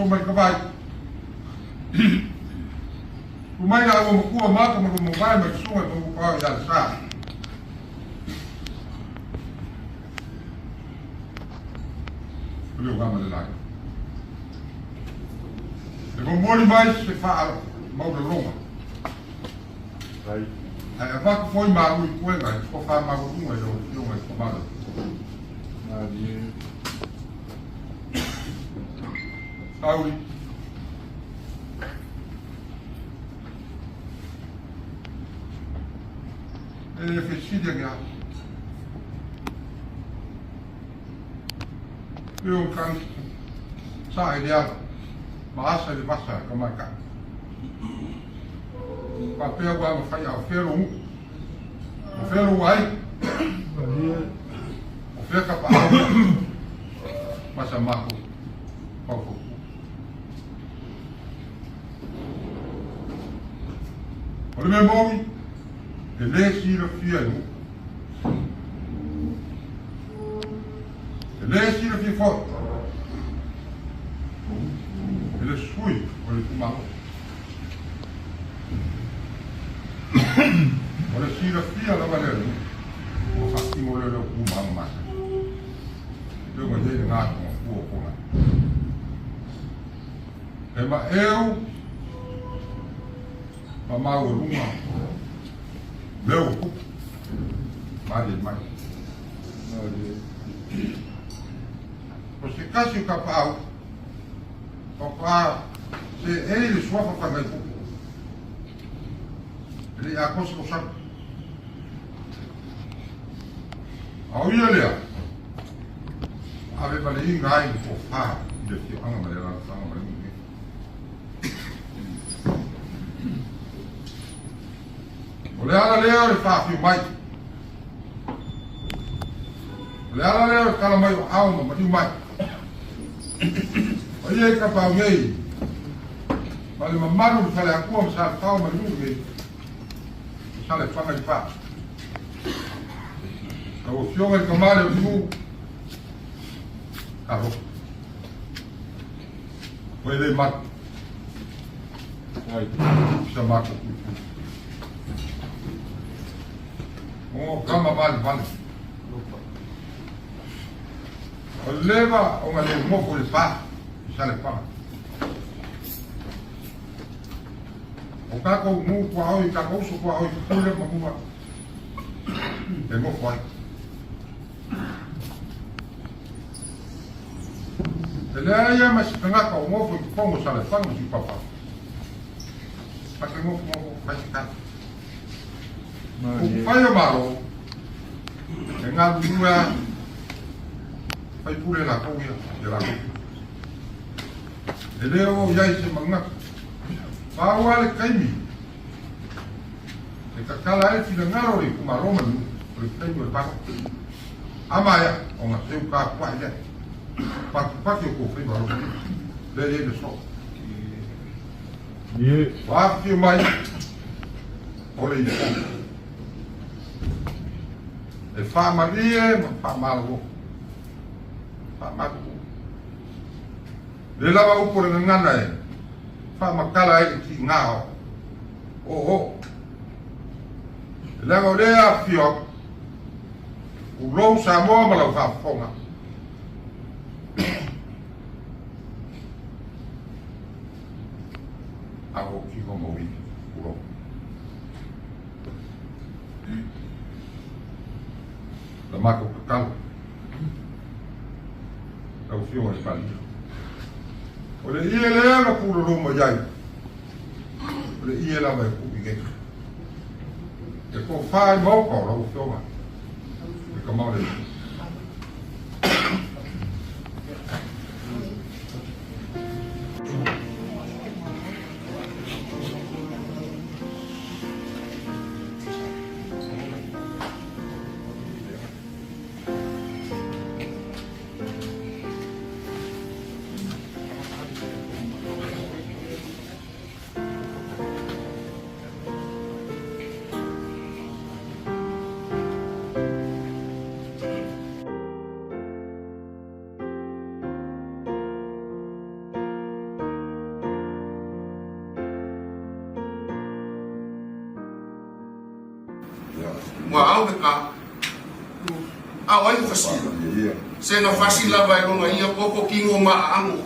so mai ka vai ku mai la o ku ma ka mo vai mai so mai ko pa ya sa lu ga ma la e ko mori mai se fa mo de roma ai a va ko foi ma ku ku ga ko fa ma ku mo yo mai ko ma Aui. E fecidia nga. Eu kan sa ideal. Bahasa di bahasa kemaka. Papel gua ma fai ao fero. O fero ai. O fero ka pa. Masa mako. Pau. O le mea mogi, e le sira fia nu. E le sira fia fort. E le sui o le kumalo. O le sira fia la valero. O fatimo le kumalo masa. Eu ma dele ngato o kua kona. E ma eu mau rumah meu mari mai você casi capau papa se ele sua para mai ele a coisa que sabe ao ele ave vale ngai o fa de que anga mai lá anga mai o le ala leo le whawhiu mai. O le ala leo le kala mai o au ma matiu mai. O ia ka pau ngei. Ma le mamaru le tale akua ma sa le tau ma le nuru ngei. Sa le whanga i wha. Ka o fionga i kamare o nuru. Ka ro. O e le matu. Sa mako kutu. O kama vale vale. O leva o ngale mofo le pa, sa le pa. O kako mu kwa oi kako so kwa oi kule mamua. E mofo ai. Ele ia mas kanga o mofo ki pongo sa le pa mo si papa. Pa ke mofo fai ka. O fai o maro, e ngā lua, fai pule la kouia, e la kouia. E leo iai se mangaka, whaua le kaimi, e kakala e fina ngaro i kumaroma nu, o le kaimi o le pako. Amaya, o ngā seu kā kuai le, paki o kōwhai maro, le e le so. Wāwhi o mai, o le i kōwhai. E whamarie, ma whamalo. Whamalo. Le lawa upore ngana e. Whamakala e ki ngāo. O. Le lawa lea fio. Ulou sa moa malau whafonga. Ako ki homo i. Ulou. La mako kakalo. Kau fio e pali. O le ie lea na puro roma iai. O le ie la mai kupi geka. E ko whae mauka o lau fio ma. E ka maure. wa au ka au ai fasi se na fasi la vai no ia koko kingo ma ango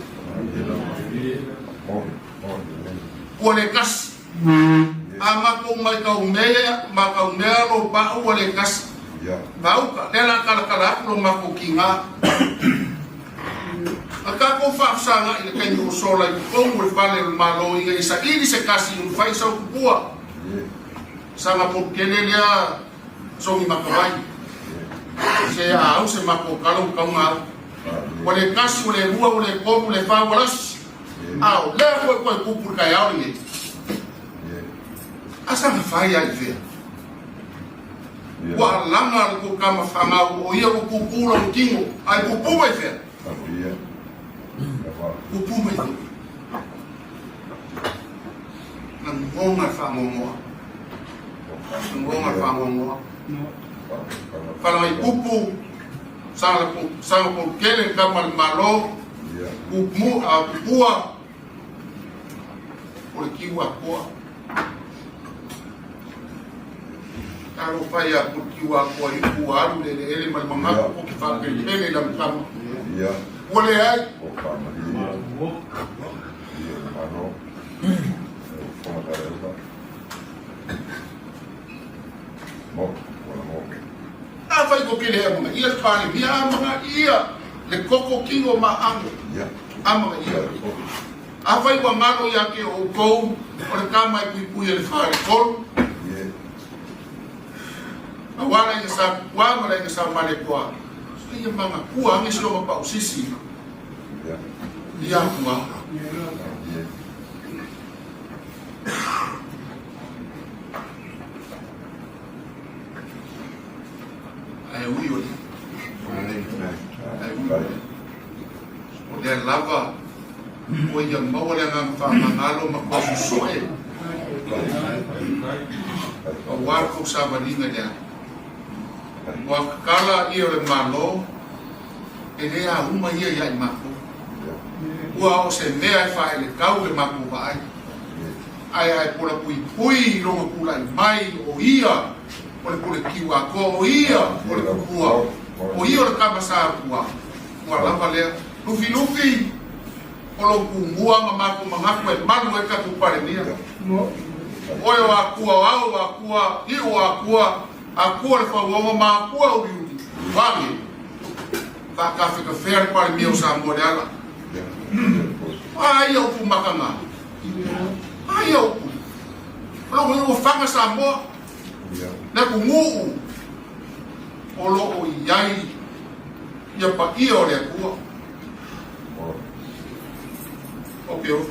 ole kas ama ko mai ka umea ma ka umea ro pa ole kas bau ka tela kala no ma ko kinga aka ko fa sanga ile kai no sola ko mo fale malo ia isa ini se kasi no fai sa kupua sanga por kenelia so mi makawai se au se mako kalo kaunga ole kasi ole rua ole ko ole fa walas au le ko kupur kai au ni asa me fai ai fe wa langa ko kama fanga o ia ko kupuro kingo ai kupu mai fe kupu mai fe nang ngonga fa ngonga ngonga fa ngonga para mai kupu sang ko kele kama malo kupu a kupua o kiwa ko kalau faya kukiwa kwa iku aru ele mal manga ko kifa ke ele lam kam ya wole ai o fama ya mano como da ela mo wala mo a fai ko kele mo ia kali bia manga ia le koko kingo ma ango ya ama ia a fai ko ngalo ya ke o ko o le kama i pu ele fai ko awala nga sa wa mala nga sa male kwa ia manga kua ngi silo pa usisi ya kwa ai uyo o de lava o ia mawala nga fa ngalo makosusoe o wa ko sa malinga dia wa kala ia le malo ele a uma ia ia mako wa o se mea fa ele kau le mako vai ai pula pui lo pula mai o ia o le pula kiwa ko o ia o le kupua o ia le kama sa kua wa lava le lufi o lo kumua mako mangako e manu e ka kupare nia oyo akua au akua iu akua akua le whauonga ma akua o iuti wangi ka whika whare pare mio sa mo le ala ai au pu makanga ai au pu lo ngi o whanga sa mo na ku nguu o lo o iai ia pa ia o le akua o pio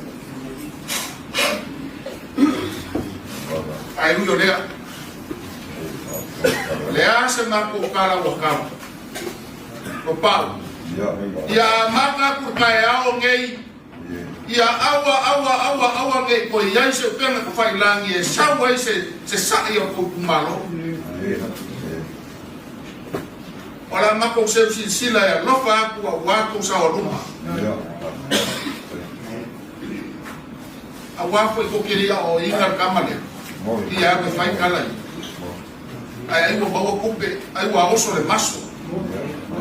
ai uyo lea lea se mako kala wakam o pau ia maka kurkai ao ngei ia awa ngei ko iai se pena ko fai langi e sawa se sai o ko kumalo ola mako se sila ya lofa aku wa ko sa o luma awa ko kiri o inga kamale ia me fai kala ai mo bawa kupe ai wa oso le maso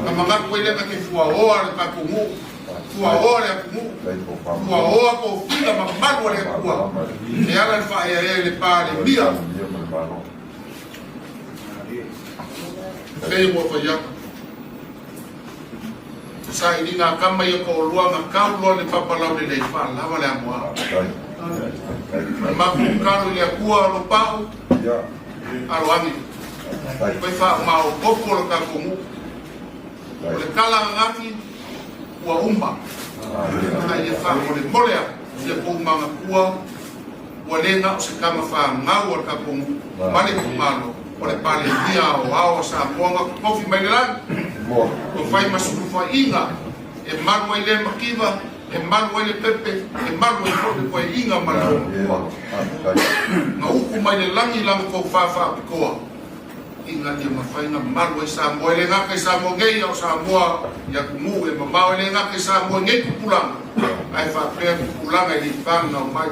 manga ko ile ka ke fua oa le ka kumu fua oa le kumu fua oa ko fila ma malu le kua e ala fa ia le pa le bia pe mo fa ya sa ini nga kama yo ko lua nga ka lua le papa la le fa la va le amua ma ku ka le kua lo pau alo ami vai fa mau popo ka kumu le kala ngati wa umba ai fa mo le molea le ko manga kua wa le na se kama fa ngau ka kumu male ku malo o le pale dia o ao sa ponga kofi mai lan o fai masu fa inga e manwa ile makiva e manwa ile pepe e manwa ile ko inga malo na uku mai le langi lang ko fa ko inga dia mafai na marwa sa mo le nga ka sa mo ngei o sa mo ya kumu e mama le nga ka sa mo ngei pulang ai fa pe pulang ai fan na mai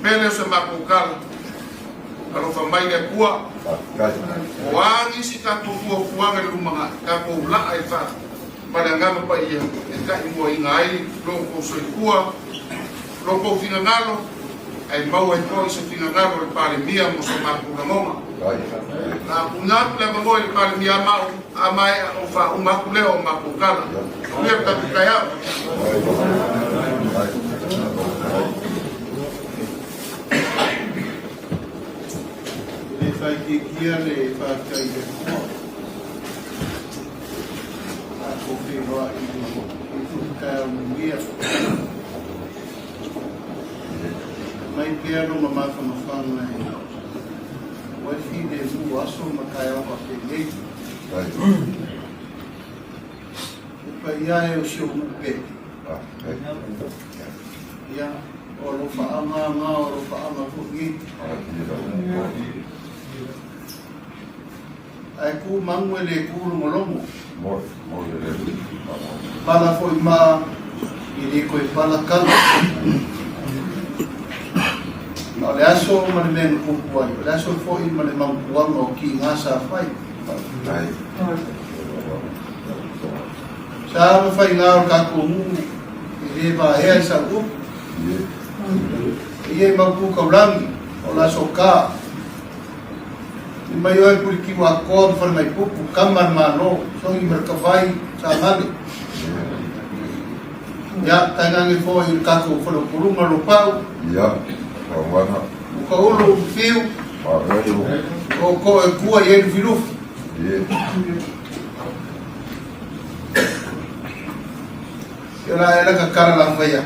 pele se makukal alo whamai le kua, o angi si tātou kua kuanga le umanga, tātou laa e wha, mana ngama pa ia, e kai mua i ngai, loko soi kua, loko whina ngalo, ai mau ai koi se whina ngalo le pale mia mo so māku na ngonga. Nā pungaku le mamoi le pale mia mau, a mai o wha umaku leo o maku kala. Kuia tatu kai au. Le fai ke kia le whākai le kua. A ko whenua i tukai au mungia. Mai pia no mamata mawhanga e. Waifi le mu aso makai au ke nei. E pa ia e o sio mupe. Ia, o lo whaanga ngā o lo whaanga fuki. Ai ku mangu e le kuru molongo. Pala foi ma i le koe pala kala. No le aso ma le menu kuku ai. Le aso foi ma le mampuanga o ki ngā sa whai. Sa ma whai ngā o kako mu i le ma ea sa upu. Ia i mampu kaurangi o la so ka. I mai oi puri ki wa ko fa mai pupu kamar ma no so i mer ka vai sa mali. Ya tanga ngi fo i ka ko fo lo puru ma lo pau. Ya, wana. Ko ulu fiu. O ko e kua i e filu. Era ka kara la faya.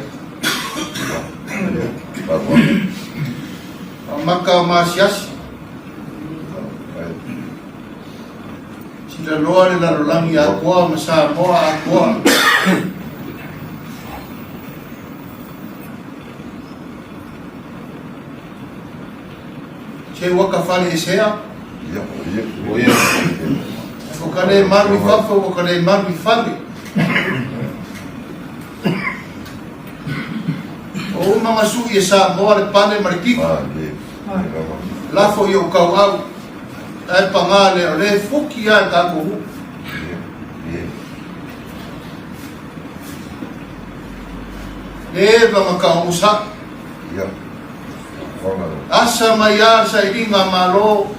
Maka masiasi. Sila loa le larolangi a koa masa moa a koa. Se waka fale e sea. O kane marui fafa o kane marui fale. O mga sui e sa moa le pane marikiko. Lafo i o kau au. Ai pangale o le fuki a kako hu. Le vanga ka usa. Asa mai a sa iringa malo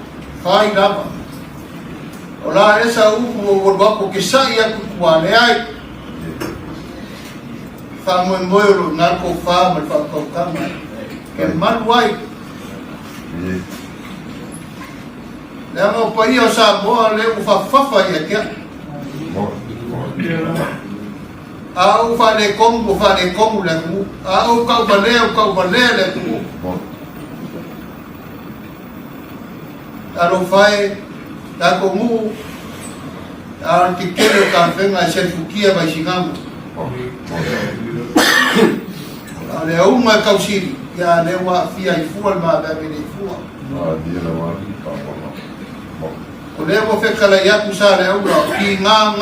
fai lava. O la esa upu o wapo ke sai a kukuane ai. Fa mo moyo na ko fa mal fa ko kama. Ke mal wai. Le amo pai o sa moa le ufafafa ia kia. A ufa le kongu le ku. A u kau bale le ku. Alo fai ta ko mu. A ki kele ka fenga se fukia vai singamu. A le uma kausiri ya le wa fia i fual ma ba me fua. O le mo fe kala ya ku sa le ura ki nga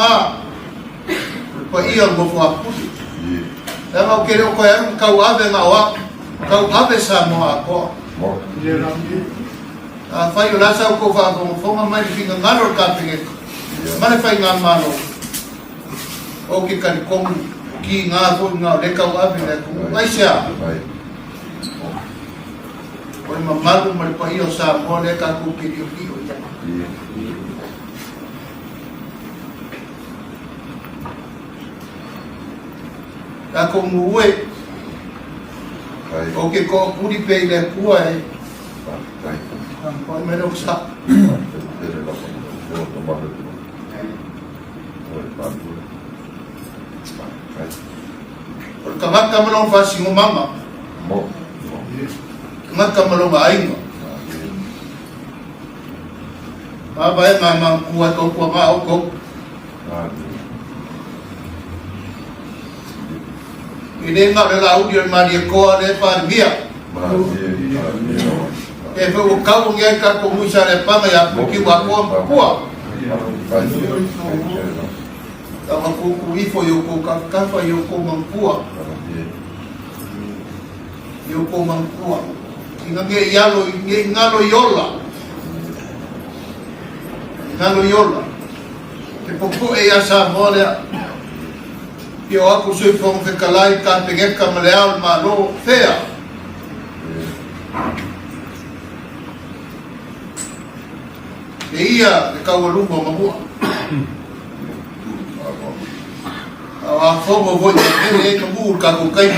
pa ia mo fua puti la mo ke ko ya ka ave nga wa ka ave sa mo a ko a fai la sa ko fa ko fonga mai ki nga ngalo ka pinge mane fai nga malo o ki ka ko ki nga fo nga le ka ave le ku ai sa o ma malu mo pa ia sa mo le ka ku ki ki la como ue o que ko puri pe le kua e ko me lo sa o ka malong fa si mama ka malong ai no ba mama kua to kua ma o ko ini nga le audio mari ko le par via e fe o ka o ngai ka ko musa le pa ya ki wa ko ko ta ma ko ifo yo ko ka fa yo ko man ko yo ko man ko Inga nge ialo, ngalo yola. Ngalo yola. Te popo e asa molea. Pio aku sui fong fe kalai ka pengeka maleal malo fea. E ia le kawalumo mamua. A fomo voi e kamu ka ko kai.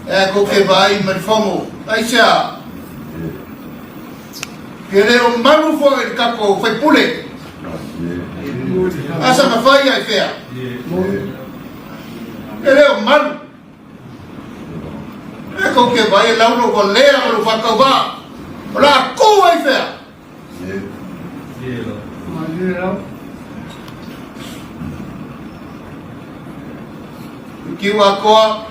E ko ke vai me fomo. Ai sia. Kere o malu fo e ka ko fai pule. Asa ma fai ai fea. Kere o malu. E ko ke vai launo ko lea o fa ka va. Ola ko ai fea. Kiwa koa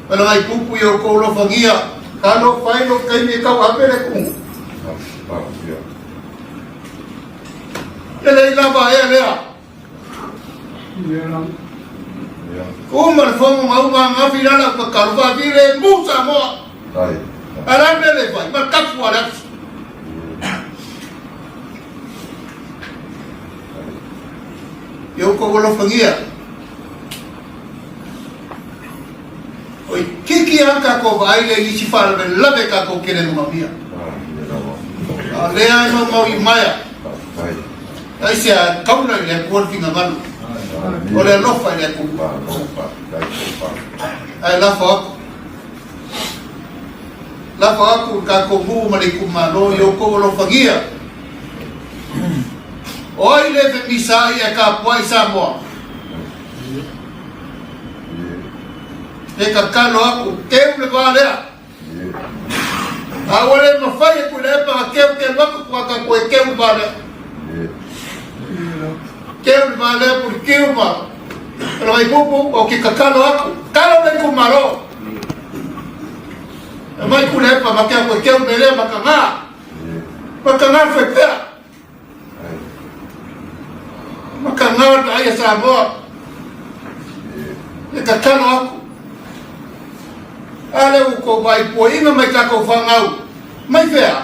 pala ngai pupu yo ko lo fangia kalo fai lo kai me ka wa pere ku ele la ba ele a o mar fomo mau nga finala ka kalva vire musa mo ara le fai mar ka fuara yo ko lo fangia oi kiki aka ko vai le isi fara be lave ka ko kere no mia alea no mau maya ai sia kauna le ko finga malu ole no fa le ko ai la fa ku ka ko bu mari ku malo yo ko lo fagia oi le fe misai ka poi sa mo e ka kano aku keu le valea awale ma fai ku le pa keu ke wako ku ka ku keu vale keu vale por keu ma pero ai pupu o ki ka kano aku kano le ku maro mai ku le pa ma keu le ma ka nga fe pea ma ka nga ai sa mo e ka kano aku ale u ko vai po inga mai ka ko fangau mai fea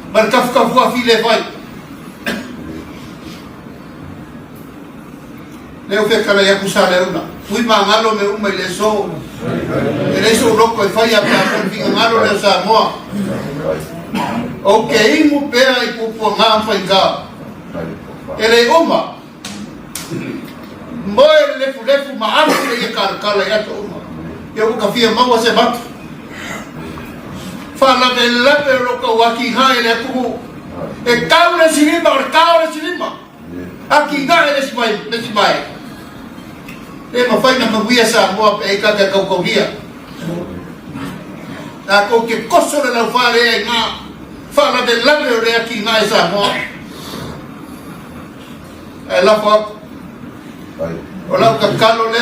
mar ka fua file vai leo fe kala ya kusale una fui mangalo me uma le so loco e fai a pa fin ngalo le sa mo okay mu pea i pupo nga fa inga ele uma moe le fu ma amu le kala ya to eu nunca fia mau se bat fala de la pero ko waki hai le ku e kaula sinima aki ga ele simai e ma fai na maguia sa mo e ka ko via ta ko ke koso le la fale ai nga fala de la pero le aki nga sa mo e la fa ola ka kalo le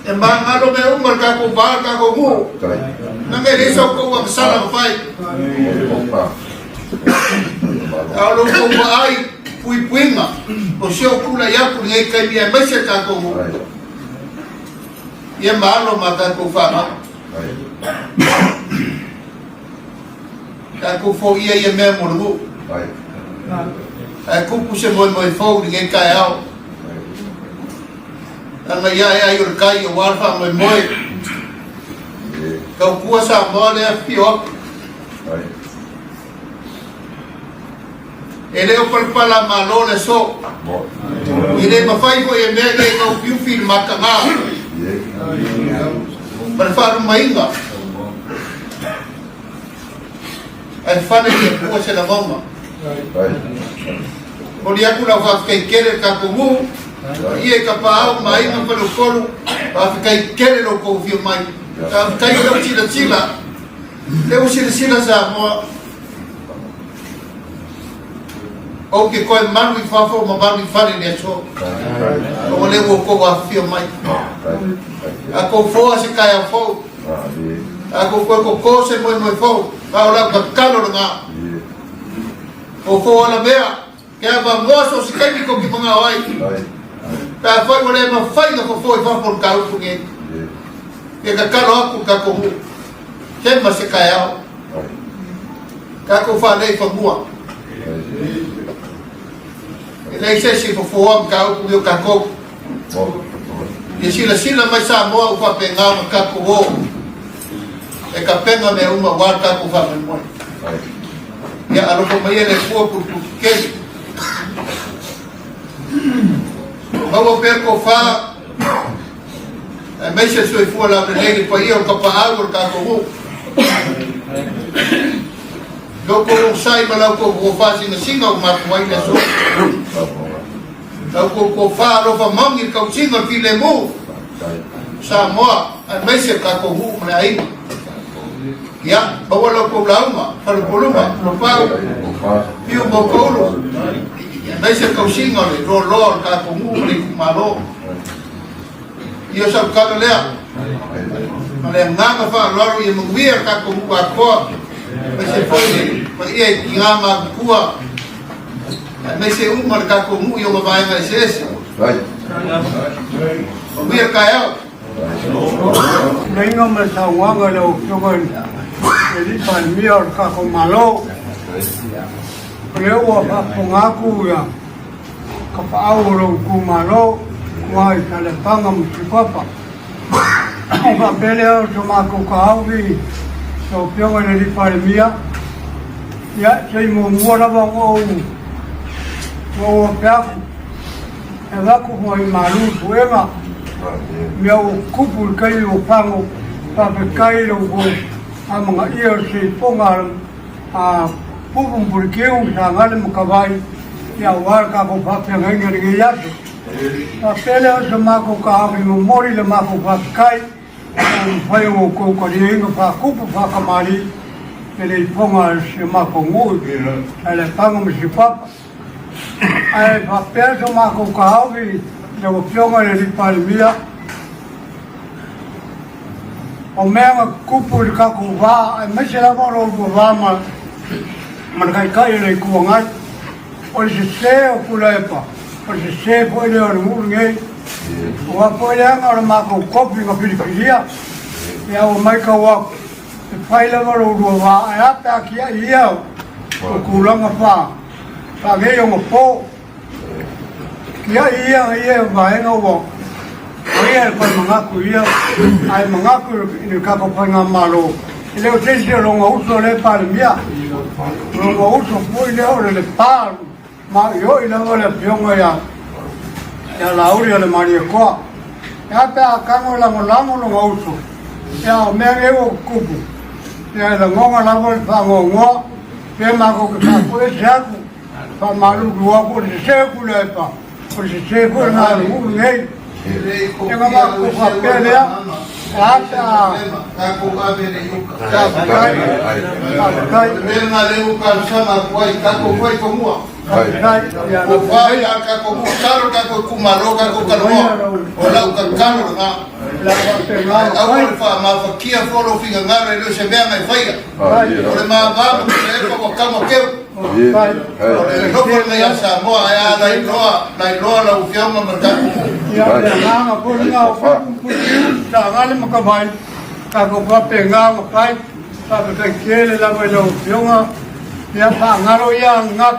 e mangalo me umar ka ko ba ka ko mu na me le so ko wa sala fai alo ko ai puipuinga o se o kula ya ku ngai kai bia me se ka ko mu ye malo mata ko fa ka ko fo ye me mo lu ai ko pu se mo fo ngai kai ao anga ya yo kai o warfa mo moi ka ku sa mo le pio ele o pala malo le so ile ma fai ko e me ka più film makanga per fare un mainga e fare che può se la bomba volia ku la fa che chiede ka ku ia kapau mai na pelo kolu pa fikai kele lo ko fio mai ta kai lo tila le o sila sa mo o ke ko manu i fa fo mo manu i fa ni so o le o ko wa fio mai a ko fo se kai a fo a ko se mo fo pa ola ka kalo nga o fo la mea ke va moso se kai ko ki mga wai ta foi mo le ma fai no foi fa por cau porque Ia kakalo aku kako hu. Tema se kai au. Kako whanei whamua. Nei se si fofoam ka upu yo kako. Ia sila mai sa moa upa penga ma kako ho. E ka penga me uma war kako whamemoi. Ia aloko mai ele fua putu kei. Maua perko wha. Mai se sui fua la prelegi pa ia o ka paau o kako ho. Loko o sai ma lau ko wha singa o matu mai na so. Lau ko wha rofa mangi kau singa ki le mo. Sa moa, mai se kako ho ma ai. Ya, bawa lau ko lauma, paru poluma, lopau, piu mo kolo. Mai se kau singa le ro kako ho le kumalo. Ia sa kata lea. Ale nganga fa loro ia mungwia kako ho akoa. Mai se foi, mai ia ngama kua. Mai se umar kako ho ia vai ngai sese. Vai. Mungwia kaya. Nenga masawanga lo jogon. Jadi pan mior kako malo. Lewa pa pongaku ya. Kapau lo kumalo. Wai kale pangam sipapa. Ka peleo cuma ko kauwi. So piong ada di Palmia. Ya saya mau mula bang mau piak. Aku mau malu buema. Miau kupul kayu pangu. Tapi kayu go. Amang iya si pongal. Pupung burkiung sangat mukawai. Ya warga ko pakai ngai ngiyat. Peleo cuma ko kauwi memori lemah ko pakai. Fai o ko ringa pa kupu pa kamari ele ponga se mako ngui ele pango me se papa ai pa peso mako kawi le pionga le Palmia o mea kupu ka ko va ai me se la mo va ma man kai le ku ngai o se o kulepa o se po le o ngai o apoia ngora mako kopi ka pilipilia ya o mai ka wa fai la ro wa ya ta ki ia o kulanga pa ge yo mo po ia vai no wo ia pa manga ku ia ai manga ku ni ka pa nga malo ile o tesi lo ngo so le Palmia lo ngo so po ile o le pa ma yo ile o le pionga ya lauri ole maria ko ya pa kango la mo lo ngauso ya me ngeo kupu ya la ngonga la mo pa ngo pe ma ko ka ko ja ku pa malu duo ko se ku le pa ko se ku na lu ngai ya ma ko pa pe le ya ta Kako abere yuka. Kai venga le uka sama kwai kako kwai komua. O vai a kako karo kako kumaro kako kanoa. O la uka karo nga. Au fa ma fa kia foro finga ngare le se venga e faia. O le ma ba mo le ko kamo keu. O le no por me ya sa mo ya dai loa la ufiama merkatu. Ya nga ko nga ta ngale makabai kako pa penga makai pa ka kele la mo yonga ya pa ngaro ya ngat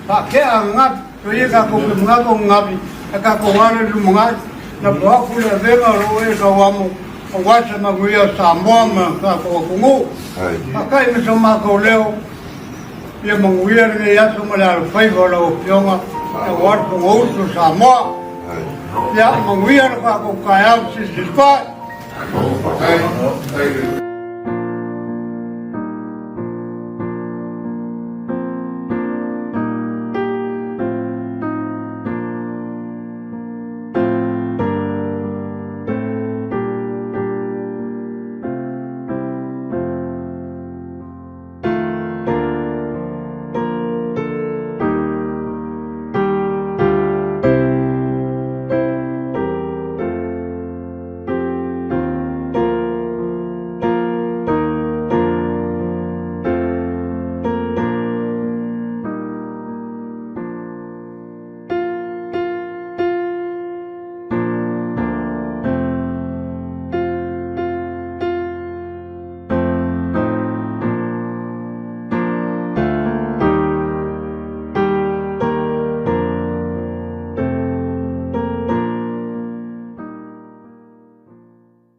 pa ke ngat to ye kako ngago ngabi kako ngale lu ngat na ba ku le venga ro e ka wamo o wacha ma guia sa mo ma kako kungu pakai me so ma ko leo ye mo guia ne ya so ma la fai lo yonga e war ko o sa mo ya mo guia kako kaya si pa